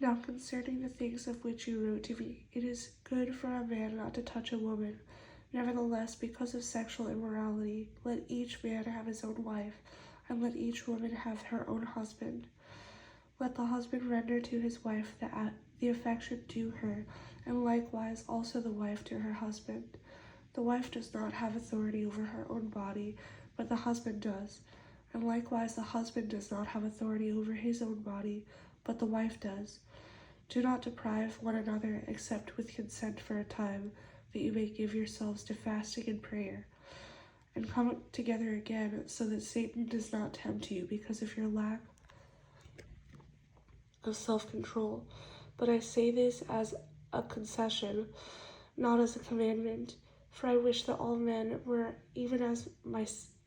Now concerning the things of which you wrote to me, it is good for a man not to touch a woman. Nevertheless, because of sexual immorality, let each man have his own wife, and let each woman have her own husband. Let the husband render to his wife the affection due her, and likewise also the wife to her husband. The wife does not have authority over her own body, but the husband does. And likewise the husband does not have authority over his own body, but the wife does. Do not deprive one another except with consent for a time, that you may give yourselves to fasting and prayer, and come together again, so that Satan does not tempt you because of your lack of self-control. But I say this as a concession, not as a commandment, for I wish that all men were even as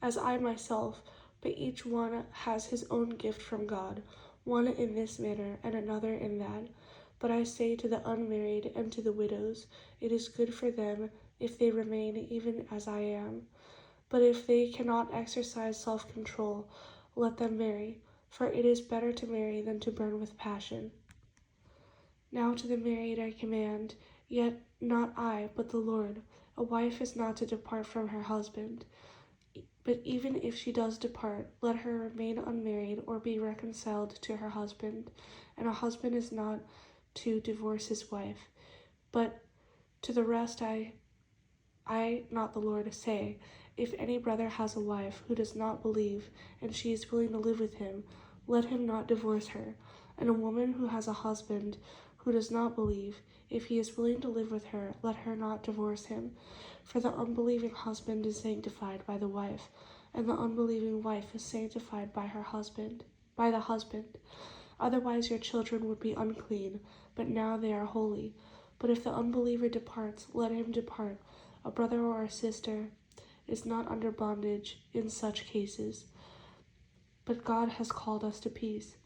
I myself, but each one has his own gift from God, one in this manner and another in that. But I say to the unmarried and to the widows, it is good for them if they remain even as I am. But if they cannot exercise self-control, let them marry, for it is better to marry than to burn with passion. Now to the married I command, yet not I, but the Lord, a wife is not to depart from her husband. But even if she does depart, let her remain unmarried or be reconciled to her husband. And a husband is not to divorce his wife. But to the rest I, not the Lord, say, if any brother has a wife who does not believe, and she is willing to live with him, let him not divorce her. And a woman who has a husband who does not believe, if he is willing to live with her, let her not divorce him. For the unbelieving husband is sanctified by the wife, and the unbelieving wife is sanctified by the husband. Otherwise your children would be unclean, but now they are holy. But if the unbeliever departs, let him depart. A brother or a sister is not under bondage in such cases, but God has called us to peace.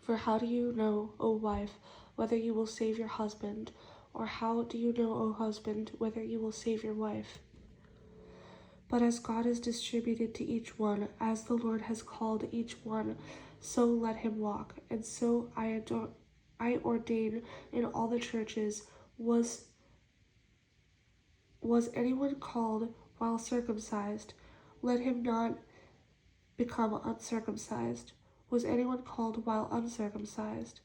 For how do you know, O wife, whether you will save your husband? Or how do you know, O husband, whether you will save your wife? But as God is distributed to each one, as the Lord has called each one, so let him walk. And so I ordain in all the churches. Was anyone called while circumcised? Let him not become uncircumcised. Was anyone called while uncircumcised?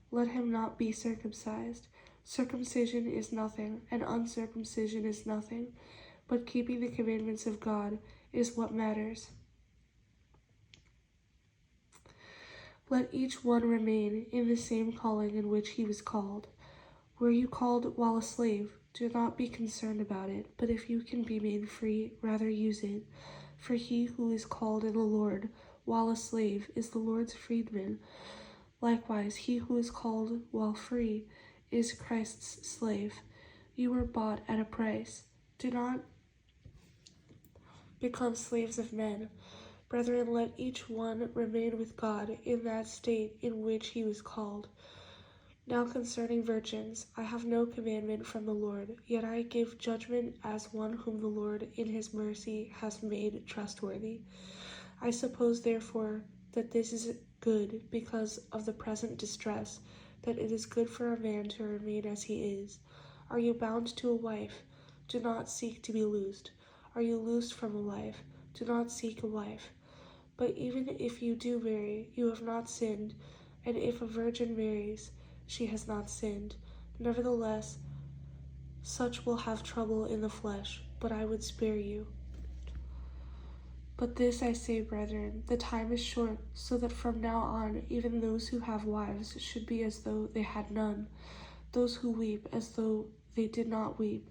Let him not be circumcised. Circumcision is nothing, and uncircumcision is nothing, but keeping the commandments of God is what matters. Let each one remain in the same calling in which he was called. Were you called while a slave? Do not be concerned about it, but if you can be made free, rather use it. For he who is called in the Lord while a slave is the Lord's freedman. Likewise, he who is called while free is Christ's slave. You were bought at a price. Do not become slaves of men. Brethren, let each one remain with God in that state in which he was called. Now concerning virgins, I have no commandment from the Lord, yet I give judgment as one whom the Lord in his mercy has made trustworthy. I suppose, therefore, that this is good because of the present distress, that it is good for a man to remain as he is. Are you bound to a wife? Do not seek to be loosed. Are you loosed from a wife? Do not seek a wife. But even if you do marry, you have not sinned, and if a virgin marries, she has not sinned. Nevertheless, such will have trouble in the flesh, but I would spare you. But this I say, brethren, the time is short, so that from now on even those who have wives should be as though they had none, those who weep as though they did not weep,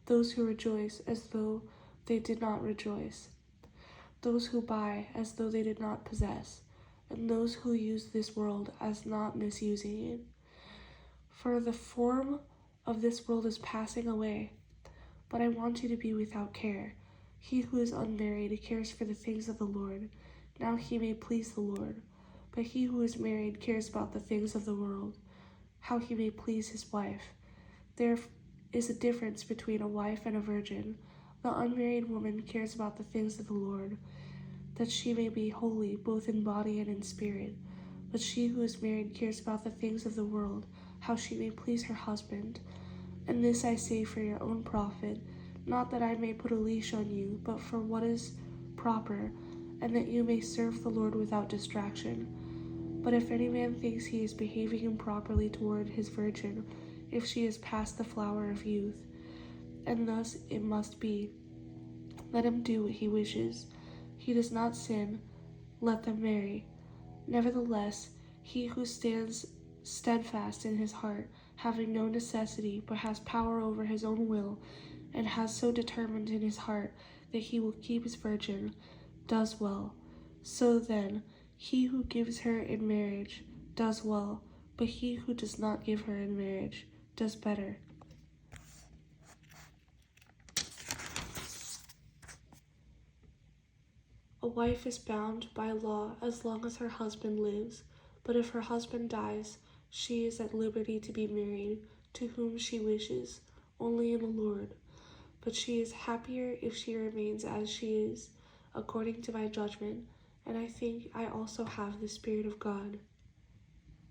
those who rejoice as though they did not rejoice, those who buy as though they did not possess, and those who use this world as not misusing it. For the form of this world is passing away. But I want you to be without care. He who is unmarried cares for the things of the Lord, now he may please the Lord. But he who is married cares about the things of the world, how he may please his wife. There is a difference between a wife and a virgin. The unmarried woman cares about the things of the Lord, that she may be holy both in body and in spirit. But she who is married cares about the things of the world, how she may please her husband. And this I say for your own profit, not that I may put a leash on you, but for what is proper, and that you may serve the Lord without distraction. But if any man thinks he is behaving improperly toward his virgin, if she is past the flower of youth, and thus it must be, let him do what he wishes. He does not sin, let them marry. Nevertheless, he who stands steadfast in his heart, having no necessity, but has power over his own will, and has so determined in his heart that he will keep his virgin, does well. So then, he who gives her in marriage does well, but he who does not give her in marriage does better. A wife is bound by law as long as her husband lives, but if her husband dies, she is at liberty to be married to whom she wishes, only in the Lord. But she is happier if she remains as she is, according to my judgment, and I think I also have the Spirit of God.